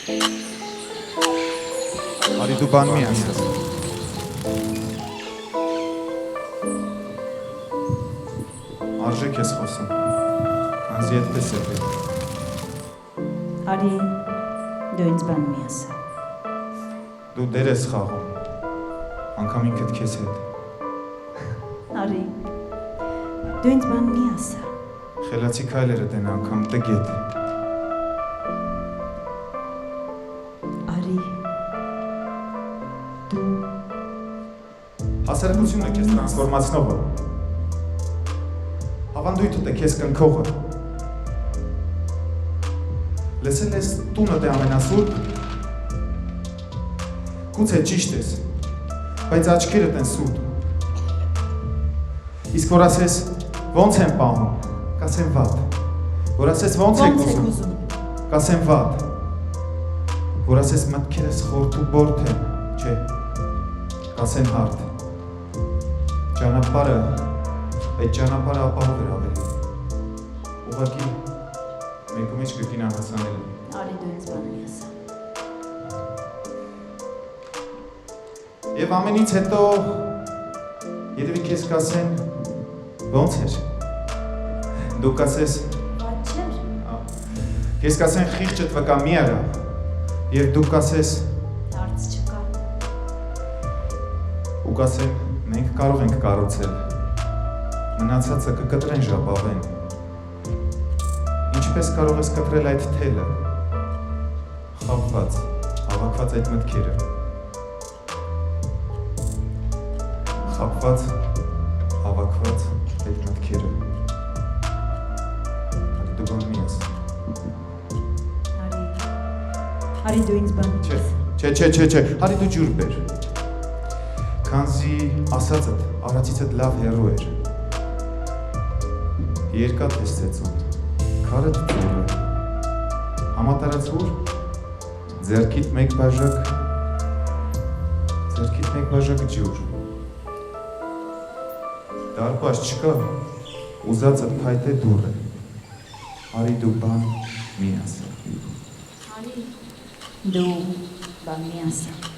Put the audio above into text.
Արի դու բան մի ասես։ Արժեք ես խոսում, քանզի այդպես է պետք։ Արի, դու ինձ բան մի ասա։ Դու դեր ես խաղում, անգամ ինքդ քեզ հետ։ Արի, դու ինձ բան մի ասա։ Խելացի քայլերը դեն անգամ տգետ։ Արի, դու Հասարակությունն է քեզ տրանսֆորմացնողը։ Ավանդույթդ է քեզ կնքողը։ Լսել ես տունդ է ամենասուրբ։ Գուցե ճիշտ ես, բայց աչքերդ են սուտ։ Իսկ որ ասես ոնց եմ պահում, կասեմ վատ։ Որ ասես ոնց եք ուզում, կասեմ վատ։ Որ ասես մտքերս խորթ ու բորդ են, չէ, կասեմ հարթ։ Ճանապարհը, այդ ճանապարհը ապահով էր ավելի։ Ուղղակի մեկու մեջ կրկին անհասանել է։ Արի, դու ինձ բան մի ասա։ Եվ ամենից հետո երևի քեզ կասեն ոնց էր։ Դու կասես Ված չէր։ Քեզ կասեն խիղճդ վկա մի արա։ Եվ դու կասես Հարց չկա։ ու կասեն մենք կարող ենք կառուցել։ Մնացածը կկտրեն ժապավեն։ Ինչպես կարող ես կտրել այդ թելը։ Խաբված, հավաքված այդ մտքերը։ Խաբված, հավաքված այդ մտքերը։ Դու բան մի ես։ Արի, դու ինձ բան մի Չէ, ասա։ չէ, հարի դու ջուր բեր։ Քանզի ասածդ, արածիցդ լավ հեռու էր։ Երկաթ ես ծեծում, քարդ ձուրը։ Համատարած ուր, ձեռքիդ մեկ բաժակ ջուր։ Դարպաշ չկա, ուզածդ փայտե դուռ է։ Արի դու բան մի ասա։ Արի, դու բան մի ասա։